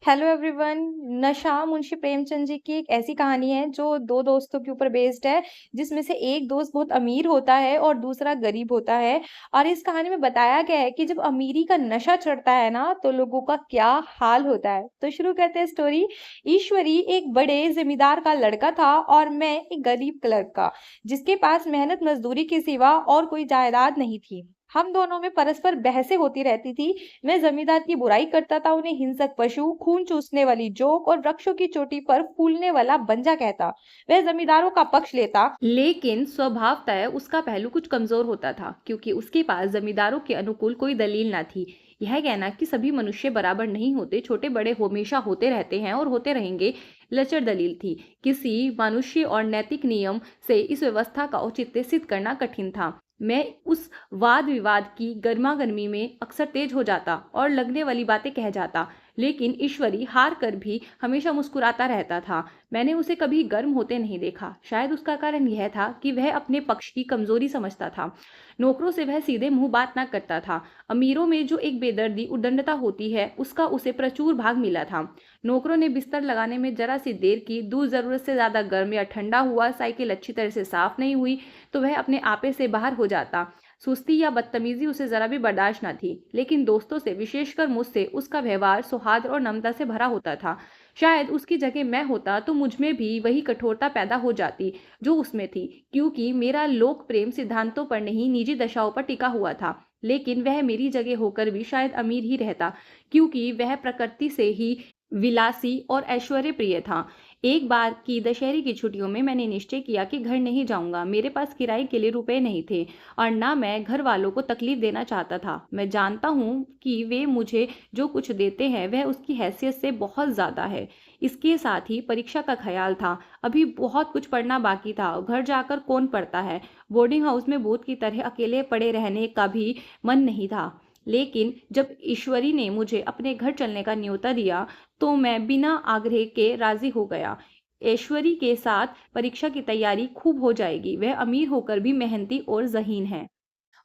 Hello everyone. नशा मुंशी प्रेमचंद जी की एक ऐसी कहानी है जो दो दोस्तों के ऊपर बेस्ड है, जिसमें से एक दोस्त बहुत अमीर होता है और दूसरा गरीब होता है। और इस कहानी में बताया गया है कि जब अमीरी का नशा चढ़ता है ना, तो लोगों का क्या हाल होता है। तो शुरू करते हैं स्टोरी। ईश्वरी एक बड़े जमींदार का लड़का था और मैं एक गरीब क्लर्क का, जिसके पास मेहनत मजदूरी के सिवा और कोई जायदाद नहीं थी। हम दोनों में परस्पर बहसें होती रहती थी। मैं जमींदार की बुराई करता था, उन्हें हिंसक पशु, खून चूसने वाली जोक और वृक्षों की चोटी पर फूलने वाला बंजा कहता। वह जमींदारों का पक्ष लेता, लेकिन स्वभावतः उसका पहलू कुछ कमजोर होता था, क्योंकि उसके पास जमींदारों के अनुकूल कोई दलील न थी। यह कहना कि सभी मनुष्य बराबर नहीं होते, छोटे बड़े हमेशा होते रहते हैं और होते रहेंगे, लचर दलील थी। किसी मनुष्य और नैतिक नियम से इस व्यवस्था का औचित्य सिद्ध करना कठिन था। मैं उस वाद विवाद की गर्मागर्मी में अक्सर तेज हो जाता और लगने वाली बातें कह जाता, लेकिन ईश्वरी हार कर भी हमेशा मुस्कुराता रहता था। मैंने उसे कभी गर्म होते नहीं देखा। शायद उसका कारण यह था कि वह अपने पक्ष की कमजोरी समझता था। नौकरों से वह सीधे मुंह बात ना करता था। अमीरों में जो एक बेदर्दी उद्दंडता होती है, उसका उसे प्रचुर भाग मिला था। नौकरों ने बिस्तर लगाने में जरा सी देर की, दूध जरूरत से ज्यादा गर्म या ठंडा हुआ, साइकिल अच्छी तरह से साफ नहीं हुई तो वह अपने आपे से बाहर हो जाता। सुस्ती या बदतमीजी उसे जरा भी बर्दाश्त न थी, लेकिन दोस्तों से, विशेषकर मुझसे, उसका व्यवहार सौहार्द और नम्रता से भरा होता था। शायद उसकी जगह मैं होता तो मुझ में भी वही कठोरता पैदा हो जाती जो उसमें थी, क्योंकि मेरा लोक प्रेम सिद्धांतों पर नहीं, निजी दशाओं पर टिका हुआ था। लेकिन वह मेरी जगह होकर भी शायद अमीर ही रहता, क्योंकि वह प्रकृति से ही विलासी और ऐश्वर्य प्रिय था। एक बार की दशहरे की छुट्टियों में मैंने निश्चय किया कि घर नहीं जाऊंगा। मेरे पास किराए के लिए रुपए नहीं थे और ना मैं घर वालों को तकलीफ देना चाहता था। मैं जानता हूँ कि वे मुझे जो कुछ देते हैं वह उसकी हैसियत से बहुत ज्यादा है। इसके साथ ही परीक्षा का ख्याल था। अभी बहुत कुछ पढ़ना बाकी था। घर जाकर कौन पढ़ता है। बोर्डिंग हाउस में भूत की तरह अकेले पड़े रहने का भी मन नहीं था। लेकिन जब ईश्वरी ने मुझे अपने घर चलने का न्योता दिया, तो मैं बिना आग्रह के राजी हो गया। ऐश्वरी के साथ परीक्षा की तैयारी खूब हो जाएगी। वह अमीर होकर भी मेहनती और ज़हीन है।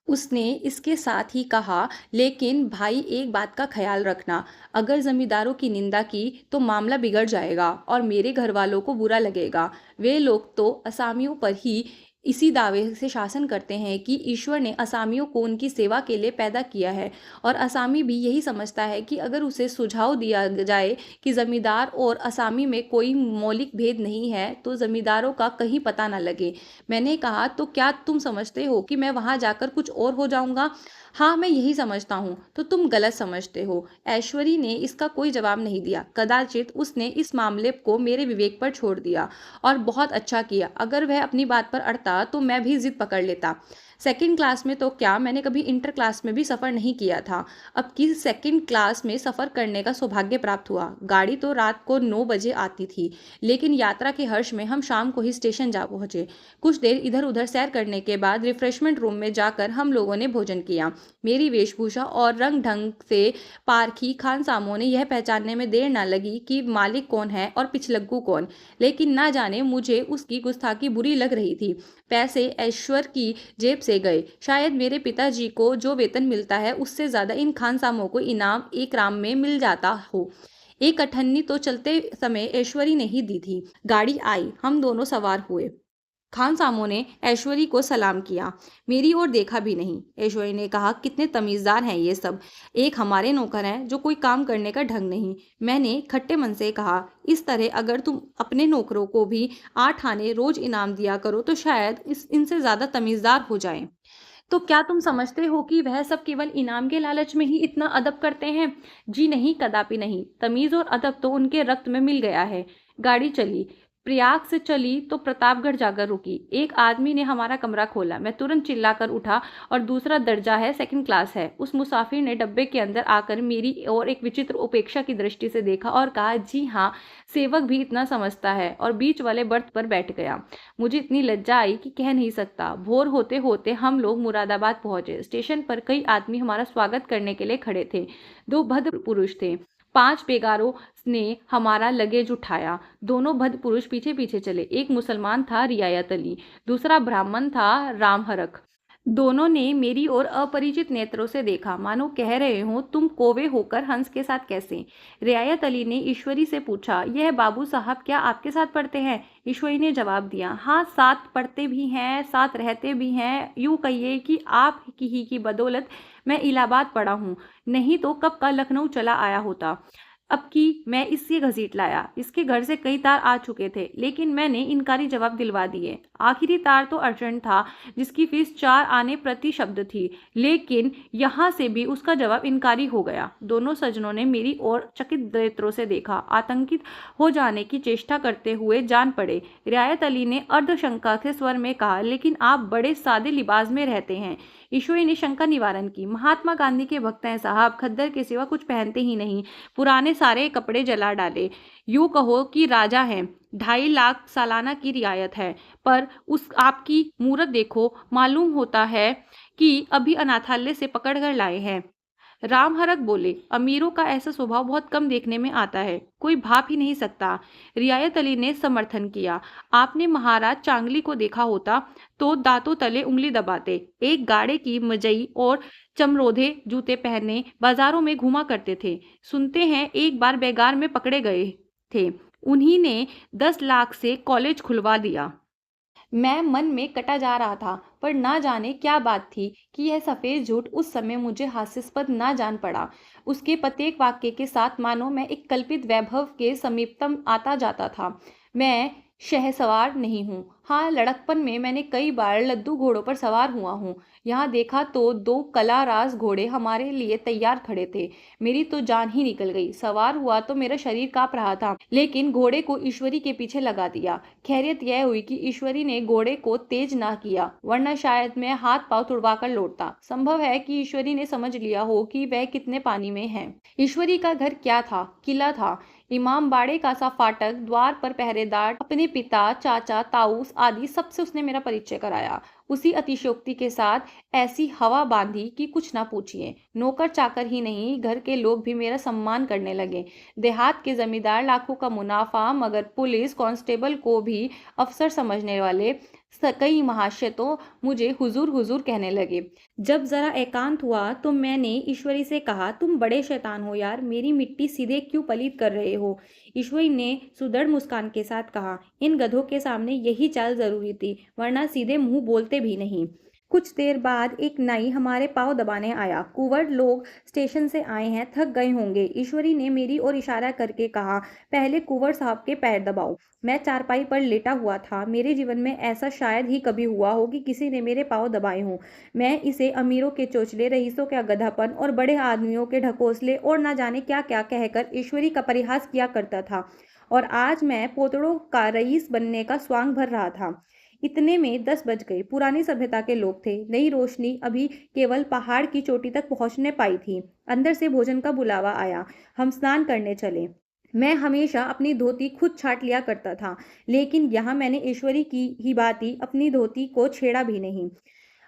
उसने इसके साथ ही कहा, लेकिन भाई एक बात का ख्याल रखना, अगर जमींदारों की निंदा की तो मामला बिगड़ जाएगा और मेरे घर वालों को बुरा लगेगा। वे लोग तो असामियों पर ही इसी दावे से शासन करते हैं कि ईश्वर ने असामियों को उनकी सेवा के लिए पैदा किया है, और असामी भी यही समझता है कि अगर उसे सुझाव दिया जाए कि जमींदार और असामी में कोई मौलिक भेद नहीं है तो जमींदारों का कहीं पता न लगे। मैंने कहा, तो क्या तुम समझते हो कि मैं वहां जाकर कुछ और हो जाऊंगा। हाँ, मैं यही समझता हूँ। तो तुम गलत समझते हो। ऐश्वरी ने इसका कोई जवाब नहीं दिया। कदाचित उसने इस मामले को मेरे विवेक पर छोड़ दिया, और बहुत अच्छा किया। अगर वह अपनी बात पर अड़ता तो मैं भी जिद पकड़ लेता। सेकंड क्लास में तो क्या, मैंने कभी इंटर क्लास में भी सफ़र नहीं किया था। अब की सेकंड क्लास में सफ़र करने का सौभाग्य प्राप्त हुआ। गाड़ी तो रात को 9 बजे आती थी, लेकिन यात्रा के हर्ष में हम शाम को ही स्टेशन जा पहुंचे। कुछ देर इधर उधर सैर करने के बाद रिफ्रेशमेंट रूम में जाकर हम लोगों ने भोजन किया। मेरी वेशभूषा और रंग ढंग से पारखी खान सामों ने यह पहचानने में देर न लगी कि मालिक कौन है और पिछलग्गू कौन। लेकिन ना जाने मुझे उसकी गुस्ताखी बुरी लग रही थी। पैसे ऐश्वर की जेब से गए। शायद मेरे पिताजी को जो वेतन मिलता है उससे ज्यादा इन खानसामों को इनाम एक राम में मिल जाता हो। एक अठन्नी तो चलते समय ऐश्वरी ने ही दी थी। गाड़ी आई, हम दोनों सवार हुए। खान सामो ने ऐश्वरी को सलाम किया। मेरी ओर देखा भी नहीं। ऐश्वरी ने कहा, कितने तमीजदार हैं ये सब। एक हमारे नौकर हैं जो कोई काम करने का ढंग नहीं। मैंने खट्टे मन से कहा, इस तरह अगर तुम अपने नौकरों को भी 8 आने रोज इनाम दिया करो तो शायद इनसे ज्यादा तमीजदार हो जाएं। तो क्या तुम समझते हो कि वह सब केवल इनाम के लालच में ही इतना अदब करते हैं। जी नहीं, कदापि नहीं। तमीज और अदब तो उनके रक्त में मिल गया है। गाड़ी चली। प्रयाग से चली तो प्रतापगढ़ जाकर रुकी। एक आदमी ने हमारा कमरा खोला। मैं तुरंत चिल्लाकर उठा, और दूसरा दर्जा है, सेकंड क्लास है। उस मुसाफिर ने डब्बे के अंदर आकर मेरी और एक विचित्र उपेक्षा की दृष्टि से देखा और कहा, जी हाँ, सेवक भी इतना समझता है, और बीच वाले बर्थ पर बैठ गया। मुझे इतनी लज्जा आई कि कह नहीं सकता। भोर होते होते हम लोग मुरादाबाद पहुंचे। स्टेशन पर कई आदमी हमारा स्वागत करने के लिए खड़े थे। 2 भद्र पुरुष थे। 5 बेगारों ने हमारा लगेज उठाया। दोनों भद्र पुरुष पीछे पीछे चले। एक मुसलमान था, रियायत अली। दूसरा ब्राह्मण था, रामहरख। दोनों ने मेरी ओर अपरिचित नेत्रों से देखा, मानो कह रहे हों, तुम कौवे होकर हंस के साथ कैसे? रियायत अली ने ईश्वरी से पूछा, यह बाबू साहब क्या आपके साथ पढ़ते हैं? ईश्वरी ने जवाब दिया, हाँ, साथ पढ़ते भी हैं, साथ रहते भी हैं। यूं कहिए कि आप की बदौलत मैं इलाहाबाद पढ़ा हूँ, नहीं तो कब का लखनऊ चला आया होता। अब की मैं इससे घसीट लाया। इसके घर से कई तार आ चुके थे, लेकिन मैंने इनकारी जवाब दिलवा दिए। आखिरी तार तो अर्जेंट था, जिसकी फीस 4 आने प्रति शब्द थी, लेकिन यहाँ से भी उसका जवाब इनकारी हो गया। दोनों सज्जनों ने मेरी ओर चकित नेत्रों से देखा, आतंकित हो जाने की चेष्टा करते हुए जान पड़े। रियायत अली ने अर्धशंका के स्वर में कहा, लेकिन आप बड़े सादे लिबास में रहते हैं। ईश्वरी ने शंका निवारण की, महात्मा गांधी के भक्त हैं साहब, खद्दर के सिवा कुछ पहनते ही नहीं, पुराने सारे कपड़े जला डाले। यूं कहो कि राजा हैं, 2.5 लाख सालाना की रियायत है, पर उस आपकी मूरत देखो, मालूम होता है कि अभी अनाथालय से पकड़ कर लाए हैं। रामहरक बोले, अमीरों का ऐसा स्वभाव बहुत कम देखने में आता है, कोई भाप ही नहीं सकता। रियायत अली ने समर्थन किया, आपने महाराज चांगली को देखा होता तो दांतों तले उंगली दबाते। एक गाड़े की मजई और चमरोधे जूते पहने बाजारों में घुमा करते थे। सुनते हैं एक बार बेगार में पकड़े गए थे, उन्हीं ने 10 लाख से कॉलेज खुलवा दिया। मैं मन में कटा जा रहा था, पर ना जाने क्या बात थी कि यह सफ़ेद झूठ उस समय मुझे हास्यास्पद ना जान पड़ा। उसके प्रत्येक वाक्य के साथ मानो मैं एक कल्पित वैभव के समीपतम आता जाता था। मैं शहसवार नहीं हूँ। हाँ, लड़कपन में मैंने कई बार लद्दू घोड़ों पर सवार हुआ हूँ। यहाँ देखा तो 2 कलाराज घोड़े हमारे लिए तैयार खड़े थे। मेरी तो जान ही निकल गई। सवार हुआ तो मेरा शरीर काँप रहा था, लेकिन घोड़े को ईश्वरी के पीछे लगा दिया। खैरियत यह हुई कि ईश्वरी ने घोड़े को तेज ना किया, वरना शायद मैं हाथ पांव तुड़वा कर लौटता। संभव है कि ईश्वरी ने समझ लिया हो कि वह कितने पानी में है। ईश्वरी का घर क्या था? किला था। इमाम बाड़े का सा फाटक, द्वार पर पहरेदार, अपने पिता, चाचा, ताऊस आदि सबसे उसने मेरा परिचय कराया। उसी अतिशयोक्ति के साथ ऐसी हवा बांधी कि कुछ ना पूछिए। नौकर चाकर ही नहीं, घर के लोग भी मेरा सम्मान करने लगे। देहात के जमींदार लाखों का मुनाफा, मगर पुलिस कांस्टेबल को भी अफसर समझने वाले कई महाशय तो मुझे हुजूर हुजूर कहने लगे। जब जरा एकांत हुआ तो मैंने ईश्वरी से कहा, तुम बड़े शैतान हो यार, मेरी मिट्टी सीधे क्यों पलीत कर रहे हो? ईश्वरी ने सुदृढ़ मुस्कान के साथ कहा, इन गधों के सामने यही चाल जरूरी थी, वरना सीधे मुंह बोलते भी नहीं। कुछ देर बाद एक नाई हमारे पाँव दबाने आया। कुंवर लोग स्टेशन से आए हैं, थक गए होंगे। ईश्वरी ने मेरी ओर इशारा करके कहा, पहले कुंवर साहब के पैर दबाओ। मैं चारपाई पर लेटा हुआ था। मेरे जीवन में ऐसा शायद ही कभी हुआ हो कि किसी ने मेरे पाँव दबाए हों। मैं इसे अमीरों के चोचले, रईसों का गधापन और बड़े आदमियों के ढकोसले और ना जाने क्या क्या कहकर ईश्वरी का परिहास किया करता था, और आज मैं पोतड़ों का रईस बनने का स्वांग भर रहा था। इतने में 10 बज गए। पुरानी सभ्यता के लोग थे। नई रोशनी अभी केवल पहाड़ की चोटी तक पहुंचने पाई थी। अंदर से भोजन का बुलावा आया। हम स्नान करने चले। मैं हमेशा अपनी धोती खुद छाट लिया करता था, लेकिन यहाँ मैंने ईश्वरी की ही भांति अपनी धोती को छेड़ा भी नहीं।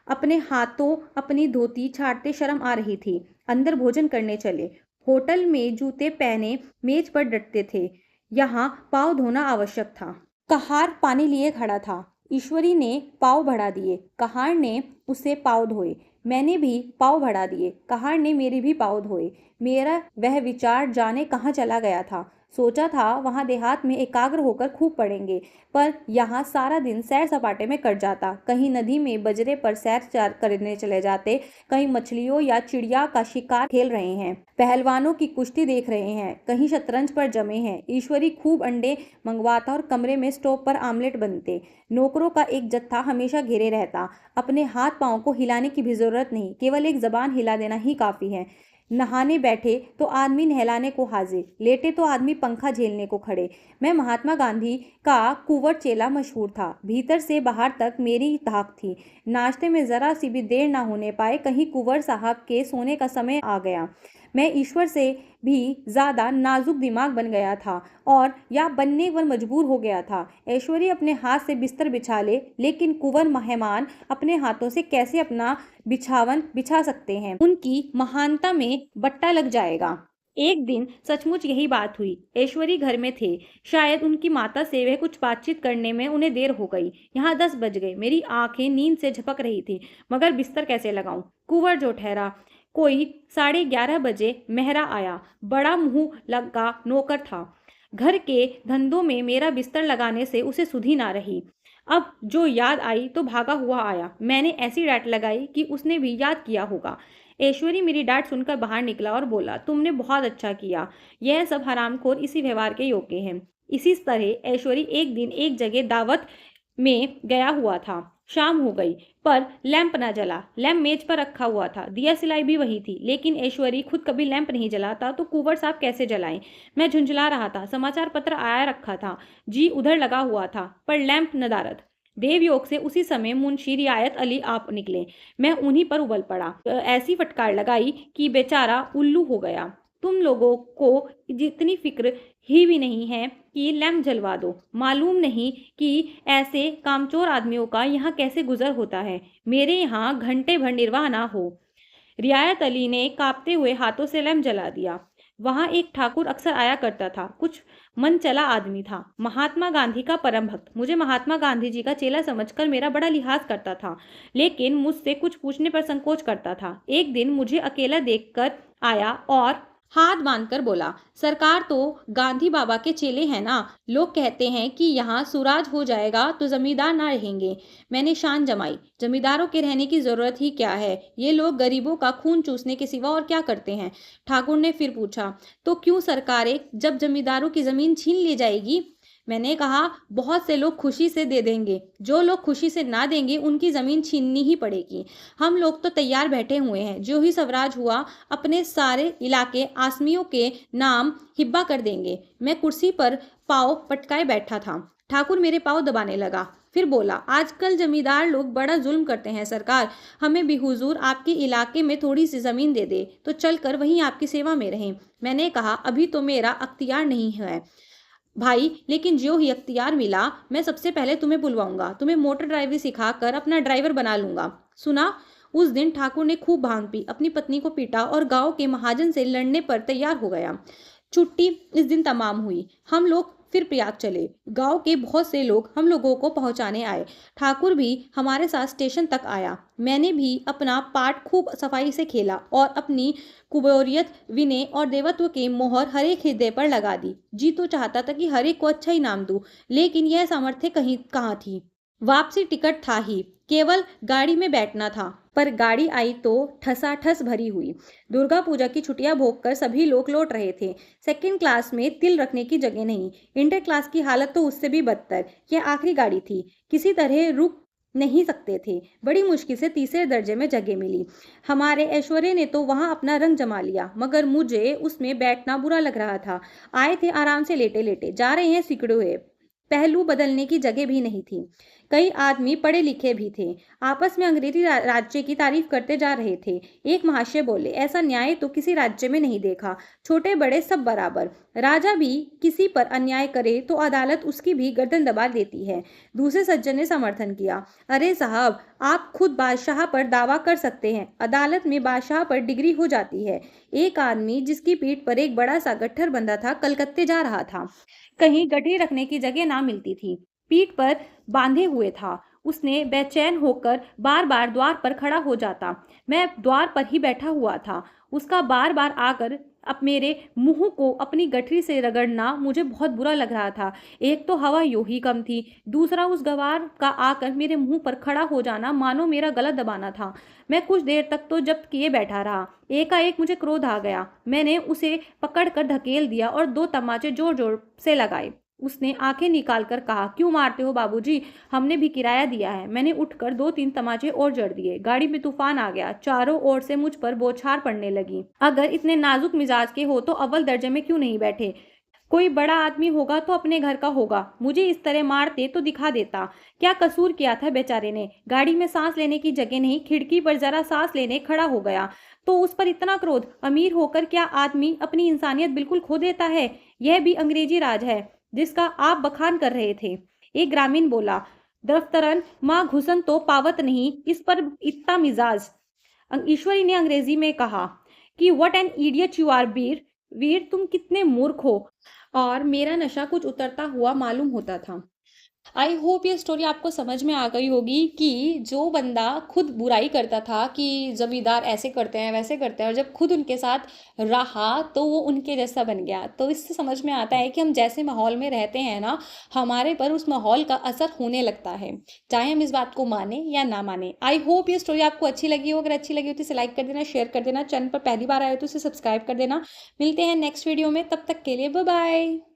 अपने हाथों अपनी धोती छाटते शर्म आ रही थी। अंदर भोजन करने चले। होटल में जूते पहने मेज पर डटते थे, यहाँ पाँव धोना आवश्यक था। कहार पानी लिए खड़ा था। ईश्वरी ने पाँव बढ़ा दिए, कहार ने उसे पाँव धोए। मैंने भी पाँव बढ़ा दिए, कहार ने मेरे भी पाँव धोए। मेरा वह विचार जाने कहाँ चला गया था। सोचा था वहाँ देहात में एकाग्र होकर खूब पढ़ेंगे, पर यहाँ सारा दिन सैर सपाटे में कट जाता। कहीं नदी में बजरे पर सैर करने चले जाते, कहीं मछलियों या चिड़िया का शिकार खेल रहे हैं, पहलवानों की कुश्ती देख रहे हैं, कहीं शतरंज पर जमे हैं। ईश्वरी खूब अंडे मंगवाता और कमरे में स्टोव पर आमलेट बनते। नौकरों का एक जत्था हमेशा घेरे रहता। अपने हाथ पाँव को हिलाने की भी जरूरत नहीं, केवल एक जबान हिला देना ही काफी है। नहाने बैठे तो आदमी नहलाने को हाजिर, लेटे तो आदमी पंखा झेलने को खड़े। मैं महात्मा गांधी का कुंवर चेला मशहूर था। भीतर से बाहर तक मेरी धाक थी। नाश्ते में जरा सी भी देर ना होने पाए, कहीं कुंवर साहब के सोने का समय आ गया। मैं ईश्वर से भी ज़्यादा नाजुक दिमाग बन गया था, और या बनने पर मजबूर हो गया था। ऐश्वर्य अपने हाथ से बिस्तर बिछा ले, लेकिन कुंवर मेहमान अपने हाथों से कैसे अपना बिछावन बिछा सकते हैं? उनकी महानता में बट्टा लग जाएगा। एक दिन सचमुच यही बात हुई। ऐश्वरी घर में थे। शायद उनकी माता से वह कुछ बातचीत करने में उन्हें देर हो गई। यहाँ 10 बज गए। मेरी आंखें नींद से झपक रही थी, मगर बिस्तर कैसे लगाऊं? कुंवर जो ठहरा। कोई 11:30 बजे मेहरा आया। बड़ा मुंह लगा नौकर था। घर के धंधों में मेरा बिस्तर लगाने से उसे सुधि ना रही। अब जो याद आई तो भागा हुआ आया। मैंने ऐसी डांट लगाई कि उसने भी याद किया होगा। ऐश्वरी मेरी डांट सुनकर बाहर निकला और बोला, तुमने बहुत अच्छा किया। यह सब हरामखोर इसी व्यवहार के योग्य हैं। इसी तरह ऐश्वरी एक दिन एक जगह दावत में गया हुआ था। शाम हो गई, पर लैंप न जला। लैंप मेज पर रखा हुआ था। दिया सिलाई भी वही थी, लेकिन ऐश्वरी खुद कभी लैंप नहीं जलाता तो कुंवर साहब कैसे जलाएं? मैं झुंझला रहा था। समाचार पत्र आया रखा था। जी उधर लगा हुआ था, पर लैंप नदारद। देवयोग से उसी समय मुंशी रियायत अली आप निकले। मैं उन्हीं पर उबल पड़ा। ऐसी फटकार लगाई कि बेचारा उल्लू हो गया। तुम लोगों को जितनी फिक्र ही भी नहीं है कि लैंप जलवा दो। मालूम नहीं कि ऐसे कामचोर आदमियों का यहाँ कैसे गुजर होता है। मेरे यहाँ घंटे भर निर्वाह ना हो। रियायत अली ने कांपते हुए हाथों से लैंप जला दिया। वहां एक ठाकुर अक्सर आया करता था। कुछ मन चला आदमी था। महात्मा गांधी का परम भक्त। मुझे महात्मा गांधी जी का चेला समझकर मेरा बड़ा लिहाज करता था, लेकिन मुझसे कुछ पूछने पर संकोच करता था। एक दिन मुझे अकेला देखकर आया और हाथ बांधकर बोला, सरकार तो गांधी बाबा के चेले हैं ना। लोग कहते हैं कि यहाँ सुराज हो जाएगा तो जमींदार ना रहेंगे। मैंने शान जमाई। जमींदारों के रहने की जरूरत ही क्या है? ये लोग गरीबों का खून चूसने के सिवा और क्या करते हैं? ठाकुर ने फिर पूछा, तो क्यों सरकारें जब जमींदारों की जमीन छीन ली जाएगी? मैंने कहा, बहुत से लोग खुशी से दे देंगे। जो लोग खुशी से ना देंगे उनकी जमीन छीननी ही पड़ेगी। हम लोग तो तैयार बैठे हुए हैं। जो ही स्वराज हुआ अपने सारे इलाके आसमियों के नाम हिब्बा कर देंगे। मैं कुर्सी पर पाँव पटकाए बैठा था। ठाकुर मेरे पाँव दबाने लगा। फिर बोला, आजकल जमींदार लोग बड़ा जुल्म करते हैं सरकार। हमें भी हुजूर आपके इलाके में थोड़ी सी जमीन दे दे तो चलकर वहीं आपकी सेवा में रहें। मैंने कहा, अभी तो मेरा अख्तियार नहीं है भाई, लेकिन जो ही अख्तियार मिला मैं सबसे पहले तुम्हें बुलवाऊंगा। तुम्हें मोटर ड्राइवरी सिखाकर अपना ड्राइवर बना लूंगा। सुना? उस दिन ठाकुर ने खूब भांग पी, अपनी पत्नी को पीटा और गांव के महाजन से लड़ने पर तैयार हो गया। छुट्टी इस दिन तमाम हुई। हम लोग फिर प्रयाग चले। गांव के बहुत से लोग हम लोगों को पहुंचाने आए। ठाकुर भी हमारे साथ स्टेशन तक आया। मैंने भी अपना पार्ट खूब सफाई से खेला और अपनी कुबोरियत, विनय और देवत्व के मोहर हर एक हृदय पर लगा दी। जी तो चाहता था कि हर एक को अच्छा ही नाम दूं, लेकिन यह सामर्थ्य कहीं कहाँ थी। वापसी टिकट था ही, केवल गाड़ी में बैठना था। पर गाड़ी आई तो ठसाठस भरी हुई। दुर्गा पूजा की छुट्टियां भोगकर सभी लोग लौट रहे थे। सेकंड क्लास में तिल रखने की जगह नहीं। इंटर क्लास की हालत तो उससे भी बदतर। यह आखिरी गाड़ी थी। किसी तरह रुक नहीं सकते थे। बड़ी मुश्किल से तीसरे दर्जे में जगह मिली। हमारे ऐश्वर्य ने तो वहां अपना रंग जमा लिया, मगर मुझे उसमें बैठना बुरा लग रहा था। आए थे आराम से लेटे लेटे, जा रहे हैं सिकड़े हुए। पहलू बदलने की जगह भी नहीं थी। कई आदमी पढ़े लिखे भी थे। आपस में अंग्रेजी राज्य की तारीफ करते जा रहे थे। एक महाशय बोले, ऐसा न्याय तो किसी राज्य में नहीं देखा। छोटे बड़े सब बराबर। राजा भी किसी पर अन्याय करे तो अदालत उसकी भी गर्दन दबा देती है। दूसरे सज्जन ने समर्थन किया, अरे साहब, आप खुद बादशाह पर दावा कर सकते हैं। अदालत में बादशाह पर डिग्री हो जाती है। एक आदमी जिसकी पीठ पर एक बड़ा सा गट्ठर बंधा था, कलकत्ते जा रहा था। कहीं गठरी रखने की जगह ना मिलती थी। पीठ पर बांधे हुए था। उसने बेचैन होकर बार बार द्वार पर खड़ा हो जाता। मैं द्वार पर ही बैठा हुआ था। उसका बार बार आकर अब मेरे मुंह को अपनी गठरी से रगड़ना मुझे बहुत बुरा लग रहा था। एक तो हवा यूं ही कम थी, दूसरा उस गवार का आकर मेरे मुंह पर खड़ा हो जाना मानो मेरा गला दबाना था। मैं कुछ देर तक तो जब्त किए बैठा रहा। एकाएक मुझे क्रोध आ गया। मैंने उसे पकड़कर धकेल दिया और 2 तमाचे जोर जोर से लगाए। उसने आंखें निकालकर कहा, क्यों मारते हो बाबूजी? हमने भी किराया दिया है। मैंने उठकर 2-3 तमाचे और जड़ दिए। गाड़ी में तूफान आ गया। चारों ओर से मुझ पर बौछार पड़ने लगी। अगर इतने नाजुक मिजाज के हो तो अव्वल दर्जे में क्यों नहीं बैठे? कोई बड़ा आदमी होगा तो अपने घर का होगा। मुझे इस तरह मारते तो दिखा देता। क्या कसूर किया था बेचारे ने? गाड़ी में सांस लेने की जगह नहीं, खिड़की पर जरा सांस लेने खड़ा हो गया तो उस पर इतना क्रोध। अमीर होकर क्या आदमी अपनी इंसानियत बिल्कुल खो देता है? यह भी अंग्रेजी राज है जिसका आप बखान कर रहे थे। एक ग्रामीण बोला, दफ्तरन माँ घुसन तो पावत नहीं, इस पर इतना मिजाज। ईश्वरी ने अंग्रेजी में कहा कि what an idiot you are Bir. Veer तुम कितने मूर्ख हो। और मेरा नशा कुछ उतरता हुआ मालूम होता था। आई होप ये स्टोरी आपको समझ में आ गई होगी कि जो बंदा खुद बुराई करता था कि जमींदार ऐसे करते हैं वैसे करते हैं, और जब खुद उनके साथ रहा तो वो उनके जैसा बन गया। तो इससे समझ में आता है कि हम जैसे माहौल में रहते हैं ना, हमारे पर उस माहौल का असर होने लगता है, चाहे हम इस बात को माने या ना माने। आई होप ये स्टोरी आपको अच्छी लगी हो। अगर अच्छी लगी हो तो इसे लाइक कर देना, शेयर कर देना, चैनल पर पहली बार आए हो तो इसे सब्सक्राइब कर देना। मिलते हैं नेक्स्ट वीडियो में, तब तक के लिए बाय बाय।